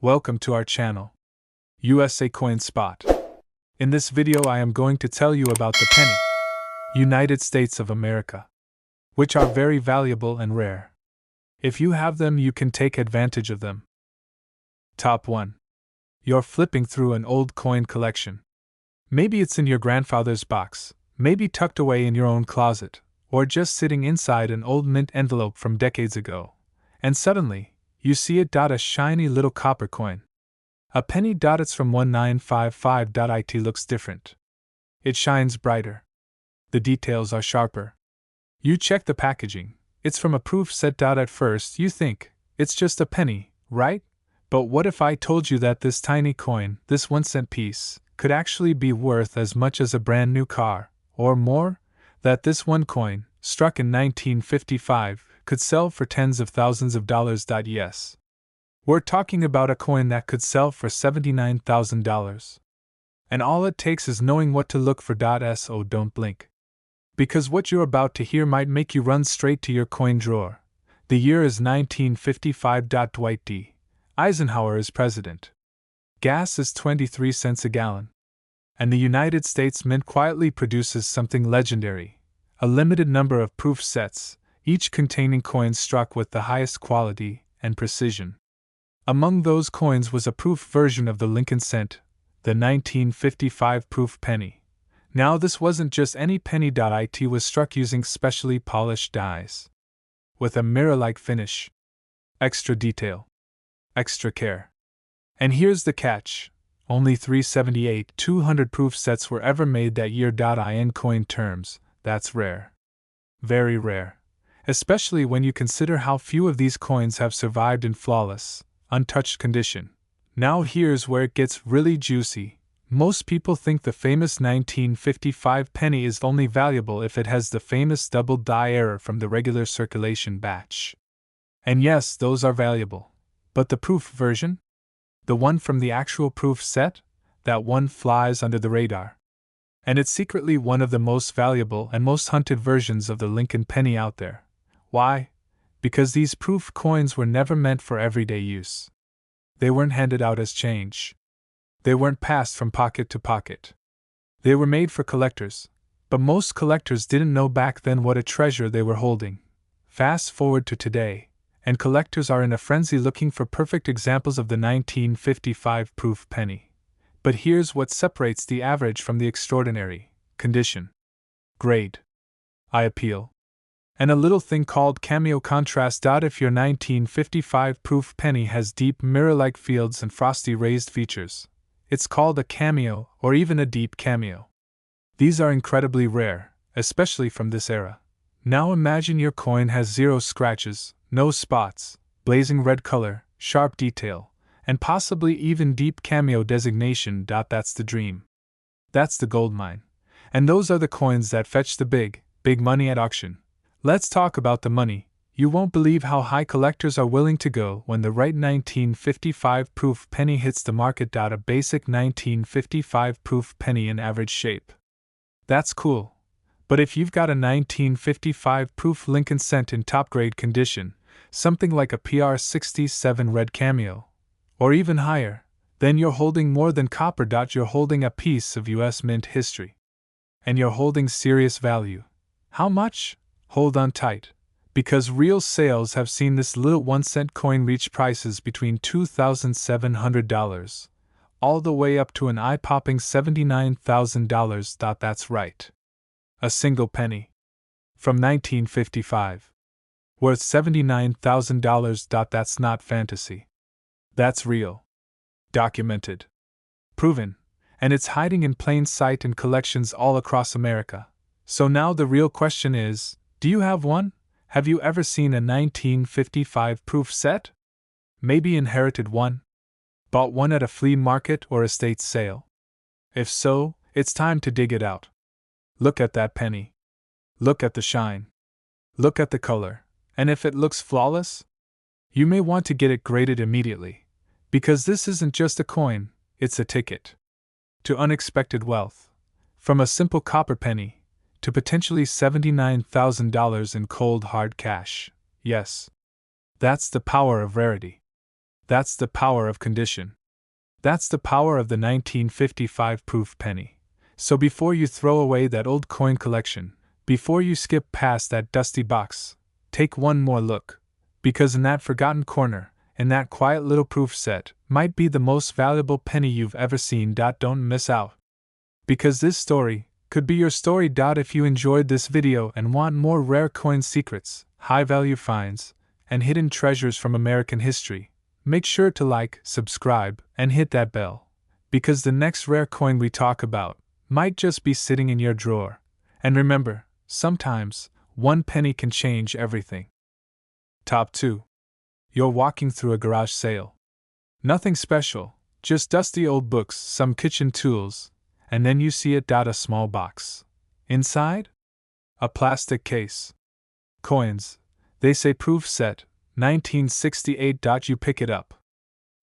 Welcome to our channel, USA Coin Spot. In this video I am going to tell you about the penny, United States of America, which are very valuable and rare. If you have them, you can take advantage of them. Top 1. You're flipping through an old coin collection. Maybe it's in your grandfather's box, maybe tucked away in your own closet, or just sitting inside an old mint envelope from decades ago. And suddenly, you see it. A shiny little copper coin. A penny. It's from 1955. It looks different. It shines brighter. The details are sharper. You check the packaging. It's from a proof set. At first, you think, it's just a penny, right? But what if I told you that this tiny coin, this 1-cent piece, could actually be worth as much as a brand new car, or more? That this one coin, struck in 1955, could sell for tens of thousands of dollars. Yes. We're talking about a coin that could sell for $79,000. And all it takes is knowing what to look for. So don't blink. Because what you're about to hear might make you run straight to your coin drawer. The year is 1955. Dwight D. Eisenhower is president. Gas is 23 cents a gallon. And the United States Mint quietly produces something legendary, a limited number of proof sets, each containing coins struck with the highest quality and precision. Among those coins was a proof version of the Lincoln cent, the 1955 proof penny. Now this wasn't just any penny. It was struck using specially polished dies, with a mirror-like finish. Extra detail. Extra care. And here's the catch. Only 378 200 proof sets were ever made that year. In coin terms, that's rare. Very rare. Especially when you consider how few of these coins have survived in flawless, untouched condition. Now here's where it gets really juicy. Most people think the famous 1955 penny is only valuable if it has the famous double die error from the regular circulation batch. And yes, those are valuable. But the proof version? The one from the actual proof set? That one flies under the radar. And it's secretly one of the most valuable and most hunted versions of the Lincoln penny out there. Why? Because these proof coins were never meant for everyday use. They weren't handed out as change. They weren't passed from pocket to pocket. They were made for collectors, but most collectors didn't know back then what a treasure they were holding. Fast forward to today, and collectors are in a frenzy looking for perfect examples of the 1955 proof penny. But here's what separates the average from the extraordinary: condition, grade, eye appeal, and a little thing called cameo contrast. If your 1955 proof penny has deep mirror-like fields and frosty raised features, it's called a cameo or even a deep cameo. These are incredibly rare, especially from this era. Now imagine your coin has 0 scratches, no spots, blazing red color, sharp detail, and possibly even deep cameo designation. That's the dream. That's the gold mine. And those are the coins that fetch the big money at auction. Let's talk about the money. You won't believe how high collectors are willing to go when the right 1955 proof penny hits the market. A basic 1955 proof penny in average shape. That's cool. But if you've got a 1955 proof Lincoln cent in top grade condition, something like a PR 67 red cameo, or even higher, then you're holding more than copper. You're holding a piece of US Mint history. And you're holding serious value. How much? Hold on tight. Because real sales have seen this little 1-cent coin reach prices between $2,700 all the way up to an eye-popping $79,000. That's right. A single penny. From 1955. Worth $79,000. That's not fantasy. That's real. Documented. Proven. And it's hiding in plain sight in collections all across America. So now the real question is, do you have one? Have you ever seen a 1955 proof set? Maybe inherited one? Bought one at a flea market or estate sale? If so, it's time to dig it out. Look at that penny. Look at the shine. Look at the color. And if it looks flawless, you may want to get it graded immediately. Because this isn't just a coin, it's a ticket to unexpected wealth. From a simple copper penny to potentially $79,000 in cold hard cash. Yes. That's the power of rarity. That's the power of condition. That's the power of the 1955 proof penny. So before you throw away that old coin collection, before you skip past that dusty box, take one more look. Because in that forgotten corner, in that quiet little proof set, might be the most valuable penny you've ever seen. Don't miss out. Because this story could be your story. If you enjoyed this video and want more rare coin secrets, high-value finds, and hidden treasures from American history, make sure to like, subscribe, and hit that bell. Because the next rare coin we talk about might just be sitting in your drawer. And remember, sometimes, one penny can change everything. Top 2. You're walking through a garage sale. Nothing special, just dusty old books, some kitchen tools, and then you see it. A small box. Inside? A plastic case. Coins. They say proof set, 1968. You pick it up.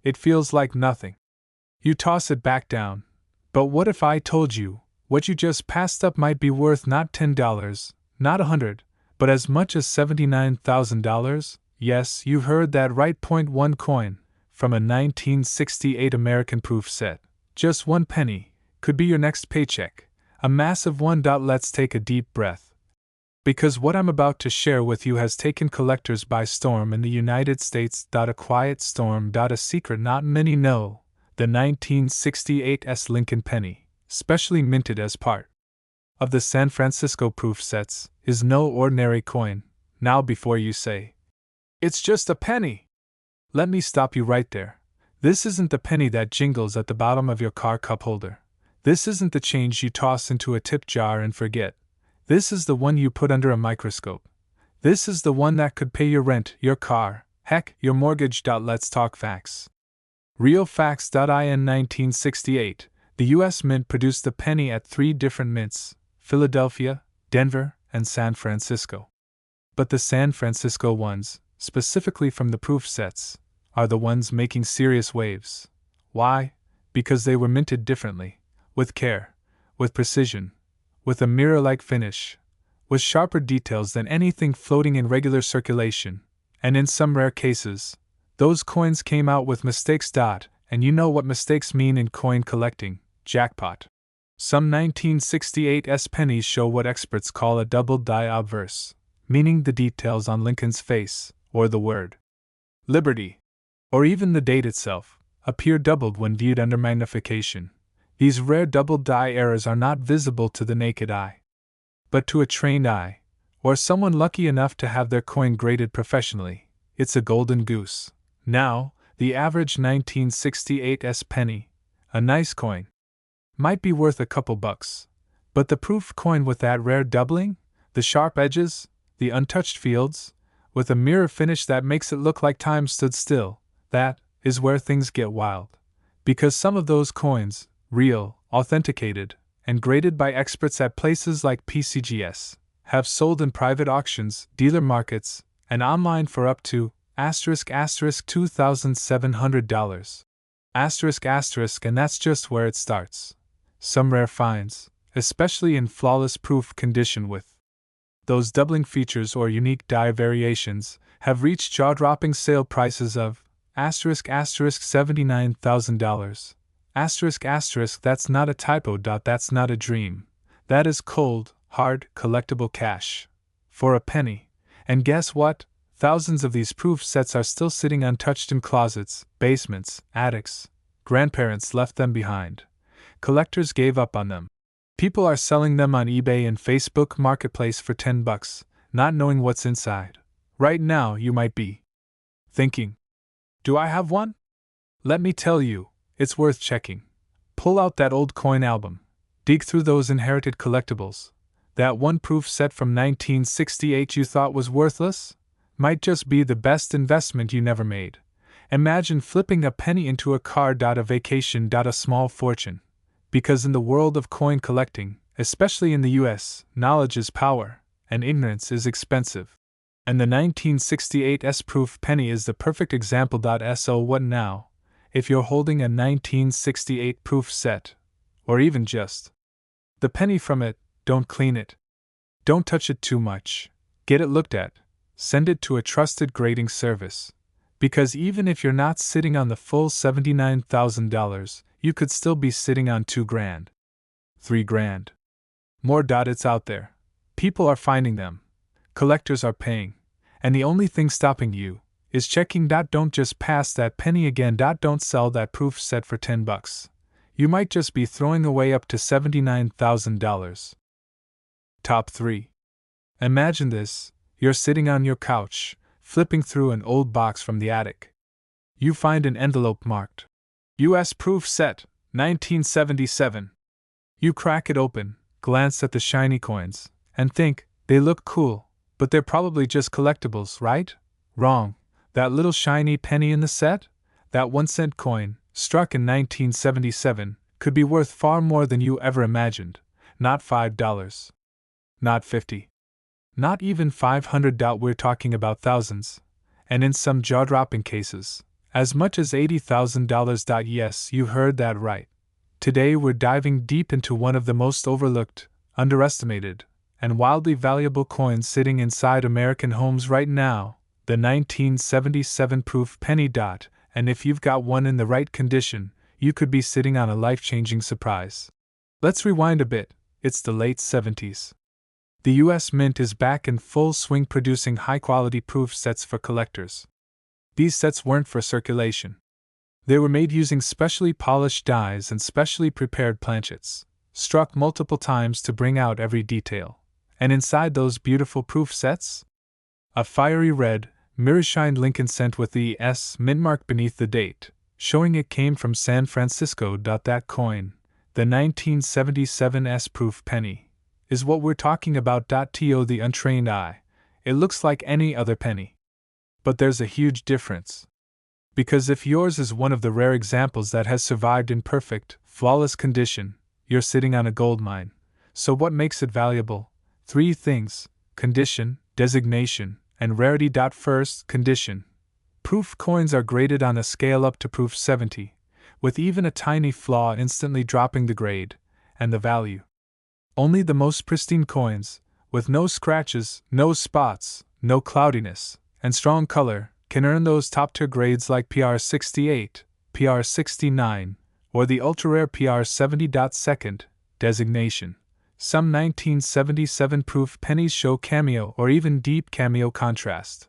It feels like nothing. You toss it back down. But what if I told you, what you just passed up might be worth not $10, not $100, but as much as $79,000? Yes, you heard that right. One coin, from a 1968 American proof set, just one penny, could be your next paycheck, a massive one. Let's take a deep breath. Because what I'm about to share with you has taken collectors by storm in the United States. A quiet storm. A secret not many know, the 1968 Lincoln penny, specially minted as part of the San Francisco proof sets, is no ordinary coin. Now before you say, "It's just a penny," let me stop you right there. This isn't the penny that jingles at the bottom of your car cup holder. This isn't the change you toss into a tip jar and forget. This is the one you put under a microscope. This is the one that could pay your rent, your car, heck, your mortgage. Let's talk facts. Real facts. In 1968, the U.S. Mint produced the penny at 3 different mints: Philadelphia, Denver, and San Francisco. But the San Francisco ones, specifically from the proof sets, are the ones making serious waves. Why? Because they were minted differently, with care, with precision, with a mirror-like finish, with sharper details than anything floating in regular circulation, and in some rare cases, those coins came out with mistakes. And you know what mistakes mean in coin collecting: jackpot. Some 1968 pennies show what experts call a double die obverse, meaning the details on Lincoln's face, or the word Liberty, or even the date itself, appear doubled when viewed under magnification. These rare double die errors are not visible to the naked eye. But to a trained eye, or someone lucky enough to have their coin graded professionally, it's a golden goose. Now, the average 1968 penny, a nice coin, might be worth a couple bucks. But the proof coin with that rare doubling, the sharp edges, the untouched fields, with a mirror finish that makes it look like time stood still, that is where things get wild. Because some of those coins, real, authenticated, and graded by experts at places like PCGS, have sold in private auctions, dealer markets, and online for up to $2,700. And that's just where it starts. Some rare finds, especially in flawless proof condition with those doubling features or unique die variations, have reached jaw-dropping sale prices of $79,000. That's not a typo. That's not a dream. That is cold, hard, collectible cash. For a penny. And guess what? Thousands of these proof sets are still sitting untouched in closets, basements, attics. Grandparents left them behind. Collectors gave up on them. People are selling them on eBay and Facebook Marketplace for $10, not knowing what's inside. Right now you might be thinking, do I have one? Let me tell you, it's worth checking. Pull out that old coin album. Dig through those inherited collectibles. That one proof set from 1968 you thought was worthless might just be the best investment you never made. Imagine flipping a penny into a car. A vacation. A small fortune. Because in the world of coin collecting, especially in the US, knowledge is power, and ignorance is expensive. And the 1968 proof penny is the perfect example. So what now? If you're holding a 1968 proof set, or even just the penny from it, don't clean it. Don't touch it too much. Get it looked at. Send it to a trusted grading service. Because even if you're not sitting on the full $79,000, you could still be sitting on $2,000. $3,000. More. It's out there. People are finding them. Collectors are paying. And the only thing stopping you is checking. Don't just pass that penny again. Don't sell that proof set for $10. You might just be throwing away up to $79,000. Top 3. Imagine this. You're sitting on your couch, flipping through an old box from the attic. You find an envelope marked U.S. Proof Set, 1977. You crack it open, glance at the shiny coins, and think, they look cool, but they're probably just collectibles, right? Wrong. That little shiny penny in the set? That 1-cent coin, struck in 1977, could be worth far more than you ever imagined. Not $5. Not $50. Not even $500. We're talking about thousands. And in some jaw-dropping cases, as much as $80,000. Yes, you heard that right. Today we're diving deep into one of the most overlooked, underestimated, and wildly valuable coins sitting inside American homes right now, the 1977 proof penny. And if you've got one in the right condition, you could be sitting on a life-changing surprise. Let's rewind a bit. It's the late 70s. The U.S. Mint is back in full swing producing high-quality proof sets for collectors. These sets weren't for circulation. They were made using specially polished dies and specially prepared planchets, struck multiple times to bring out every detail. And inside those beautiful proof sets? A fiery red, mirror-shined Lincoln cent with the S mint mark beneath the date, showing it came from San Francisco. That coin, the 1977 S-proof penny, is what we're talking about. To the untrained eye, it looks like any other penny. But there's a huge difference. Because if yours is one of the rare examples that has survived in perfect, flawless condition, you're sitting on a gold mine. So what makes it valuable? 3 things: condition, designation, and rarity. First, condition. Proof coins are graded on a scale up to proof 70, with even a tiny flaw instantly dropping the grade and the value. Only the most pristine coins, with no scratches, no spots, no cloudiness, and strong color, can earn those top-tier grades like PR 68, PR 69, or the ultra-rare PR 70. Second, designation. Some 1977 proof pennies show cameo or even deep cameo contrast.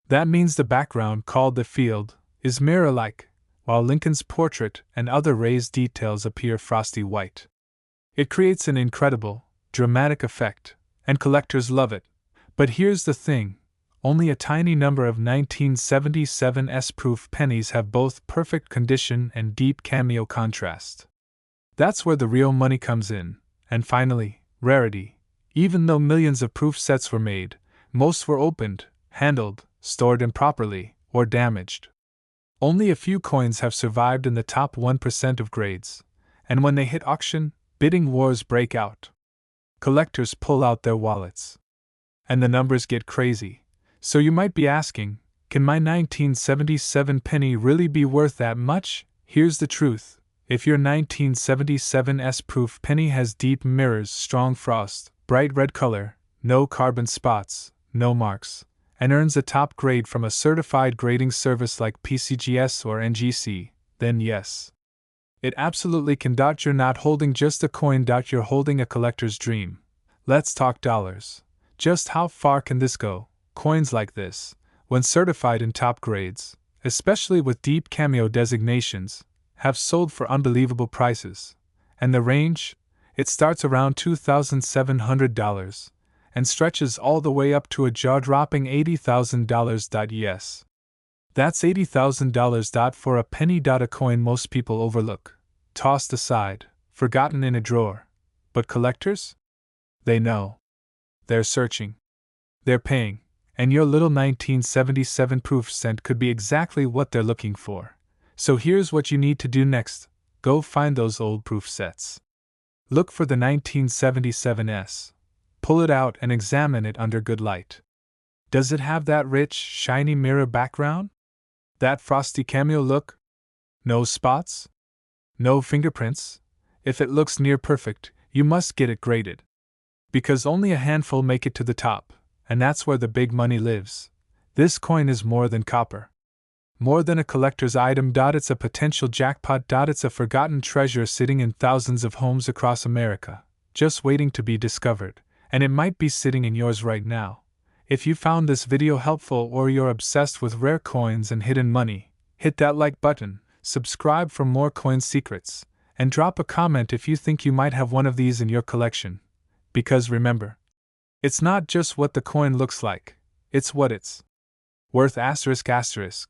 That means the background, called the field, is mirror-like, while Lincoln's portrait and other raised details appear frosty white. It creates an incredible, dramatic effect, and collectors love it. But here's the thing. Only a tiny number of 1977 S-proof pennies have both perfect condition and deep cameo contrast. That's where the real money comes in. And finally, rarity. Even though millions of proof sets were made, most were opened, handled, stored improperly, or damaged. Only a few coins have survived in the top 1% of grades, and when they hit auction, bidding wars break out. Collectors pull out their wallets. And the numbers get crazy. So you might be asking, can my 1977 penny really be worth that much? Here's the truth. If your 1977 S-proof penny has deep mirrors, strong frost, bright red color, no carbon spots, no marks, and earns a top grade from a certified grading service like PCGS or NGC, then yes. It absolutely can. You're not holding just a coin. You're holding a collector's dream. Let's talk dollars. Just how far can this go? Coins like this, when certified in top grades, especially with deep cameo designations, have sold for unbelievable prices. And the range? It starts around $2,700 and stretches all the way up to a jaw-dropping $80,000. Yes. That's $80,000 for a penny. A coin most people overlook, tossed aside, forgotten in a drawer. But collectors? They know. They're searching. They're paying. And your little 1977 proof cent could be exactly what they're looking for. So here's what you need to do next. Go find those old proof sets. Look for the 1977 S. Pull it out and examine it under good light. Does it have that rich, shiny mirror background? That frosty cameo look? No spots? No fingerprints? If it looks near perfect, you must get it graded. Because only a handful make it to the top, and that's where the big money lives. This coin is more than copper. More than a collector's item. It's a potential jackpot. It's a forgotten treasure sitting in thousands of homes across America, just waiting to be discovered, and it might be sitting in yours right now. If you found this video helpful or you're obsessed with rare coins and hidden money, hit that like button, subscribe for more coin secrets, and drop a comment if you think you might have one of these in your collection. Because remember, it's not just what the coin looks like, it's what it's worth. ***.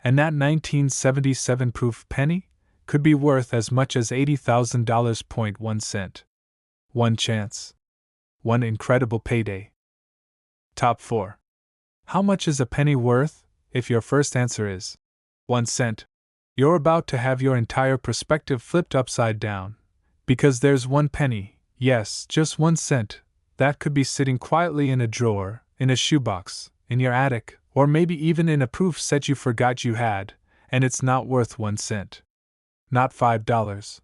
And that 1977 proof penny could be worth as much as $80,000. 1 cent. One chance. One incredible payday. Top 4. How much is a penny worth? If your first answer is 1 cent, you're about to have your entire perspective flipped upside down. Because there's one penny, yes, just 1 cent, that could be sitting quietly in a drawer, in a shoebox, in your attic, or maybe even in a proof set you forgot you had, and it's not worth 1 cent. Not $5.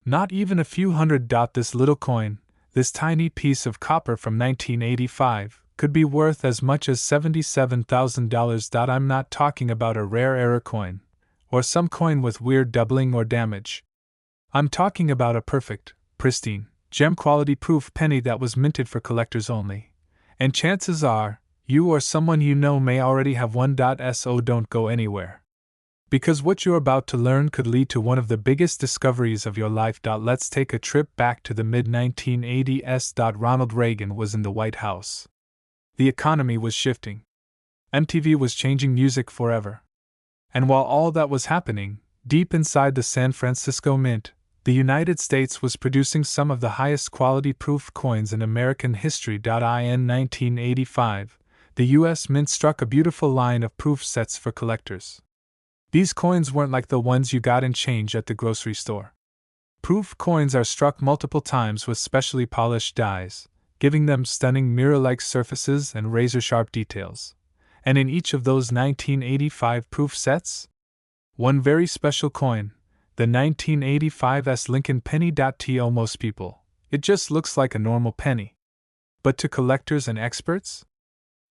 Not even a few hundred. This little coin, this tiny piece of copper from 1985, could be worth as much as $77,000. I'm not talking about a rare error coin, or some coin with weird doubling or damage. I'm talking about a perfect, pristine, gem-quality proof penny that was minted for collectors only. And chances are, you or someone you know may already have one. So don't go anywhere. Because what you're about to learn could lead to one of the biggest discoveries of your life. Let's take a trip back to the mid-1980s. Ronald Reagan was in the White House. The economy was shifting. MTV was changing music forever. And while all that was happening, deep inside the San Francisco Mint, the United States was producing some of the highest quality proof coins in American history. In 1985, the U.S. Mint struck a beautiful line of proof sets for collectors. These coins weren't like the ones you got in change at the grocery store. Proof coins are struck multiple times with specially polished dies, giving them stunning mirror-like surfaces and razor-sharp details. And in each of those 1985 proof sets, one very special coin, the 1985 Lincoln penny. To most people, it just looks like a normal penny. But to collectors and experts,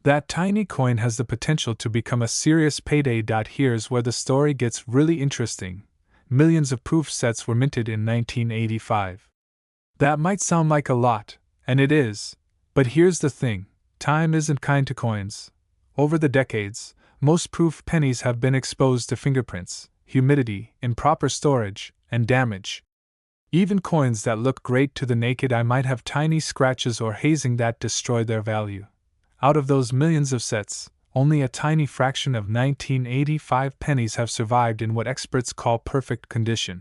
that tiny coin has the potential to become a serious payday. Here's where the story gets really interesting. Millions of proof sets were minted in 1985. That might sound like a lot, and it is, but here's the thing, time isn't kind to coins. Over the decades, most proof pennies have been exposed to fingerprints, humidity, improper storage, and damage. Even coins that look great to the naked eye might have tiny scratches or hazing that destroy their value. Out of those millions of sets, only a tiny fraction of 1985 pennies have survived in what experts call perfect condition.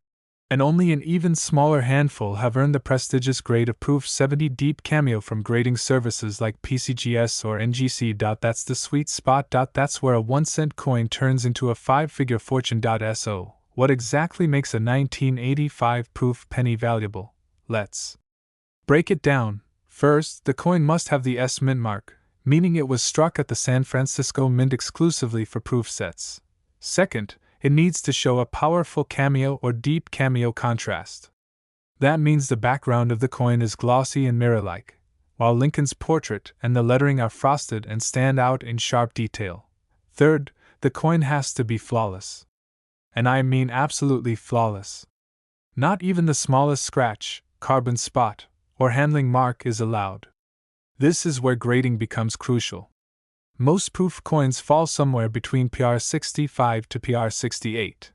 And only an even smaller handful have earned the prestigious grade of Proof 70 Deep Cameo from grading services like PCGS or NGC. That's the sweet spot. That's where a 1 cent coin turns into a 5-figure fortune. So, what exactly makes a 1985 proof penny valuable? Let's break it down. First, the coin must have the S Mint mark, meaning it was struck at the San Francisco Mint exclusively for proof sets. Second, it needs to show a powerful cameo or deep cameo contrast. That means the background of the coin is glossy and mirror-like, while Lincoln's portrait and the lettering are frosted and stand out in sharp detail. Third, the coin has to be flawless. And I mean absolutely flawless. Not even the smallest scratch, carbon spot, or handling mark is allowed. This is where grading becomes crucial. Most proof coins fall somewhere between PR 65 to PR 68.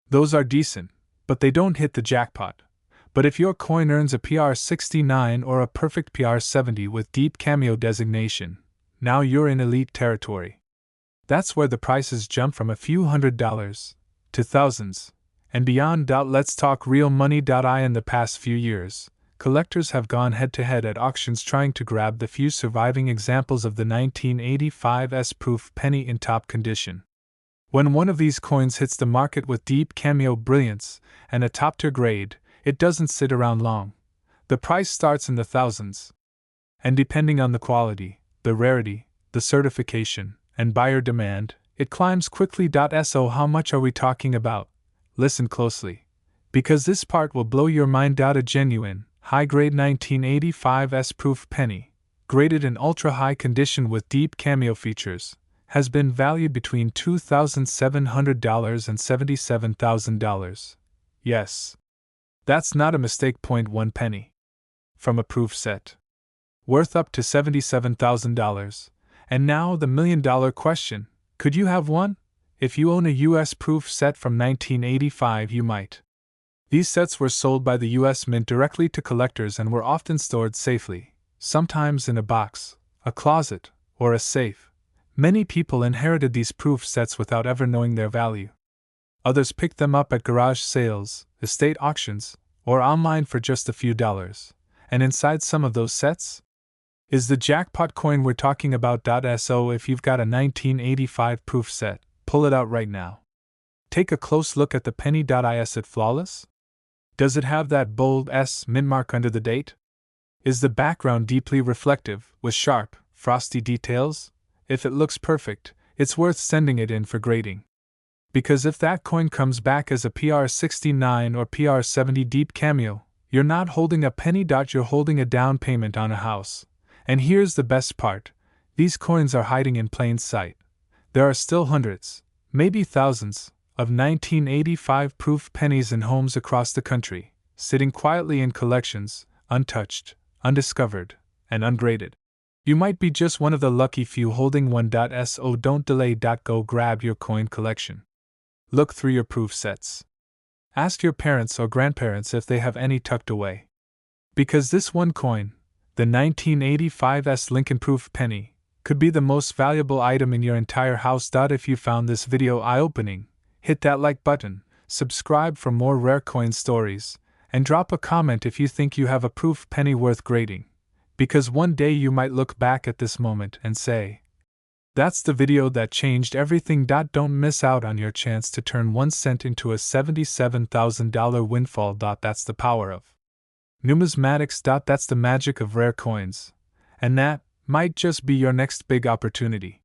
Those are decent, but they don't hit the jackpot. But if your coin earns a PR 69 or a perfect PR 70 with deep cameo designation, now you're in elite territory. That's where the prices jump from a few $100s to thousands and beyond. Let's talk real money. In the past few years, collectors have gone head-to-head at auctions trying to grab the few surviving examples of the 1985 proof penny in top condition. When one of these coins hits the market with deep cameo brilliance and a top-tier grade, it doesn't sit around long. The price starts in the thousands. And depending on the quality, the rarity, the certification, and buyer demand, it climbs quickly. So how much are we talking about? Listen closely, because this part will blow your mind. A genuine, high-grade 1985 proof penny, graded in ultra-high condition with deep cameo features, has been valued between $2,700 and $77,000. Yes. That's not a mistake. 1 penny. From a proof set. Worth up to $77,000. And now the $1,000,000 question: could you have one? If you own a U.S. proof set from 1985, you might. These sets were sold by the U.S. Mint directly to collectors and were often stored safely, sometimes in a box, a closet, or a safe. Many people inherited these proof sets without ever knowing their value. Others picked them up at garage sales, estate auctions, or online for just a few dollars. And inside some of those sets is the jackpot coin we're talking about. So if you've got a 1985 proof set, pull it out right now. Take a close look at the penny. Is it flawless? Does it have that bold S mint mark under the date? Is the background deeply reflective, with sharp, frosty details? If it looks perfect, it's worth sending it in for grading. Because if that coin comes back as a PR69 or PR70 deep cameo, you're not holding a penny. You're holding a down payment on a house. And here's the best part: these coins are hiding in plain sight. There are still hundreds, maybe thousands, of 1985 proof pennies in homes across the country, sitting quietly in collections, untouched, undiscovered, and ungraded. You might be just one of the lucky few holding one. So don't delay. Go grab your coin collection. Look through your proof sets. Ask your parents or grandparents if they have any tucked away. Because this one coin, the 1985 Lincoln Proof penny, could be the most valuable item in your entire house. If you found this video eye-opening, hit that like button, subscribe for more rare coin stories, and drop a comment if you think you have a proof penny worth grading. Because one day you might look back at this moment and say, that's the video that changed everything. Don't miss out on your chance to turn 1 cent into a $77,000 windfall. That's the power of numismatics. That's the magic of rare coins. And that might just be your next big opportunity.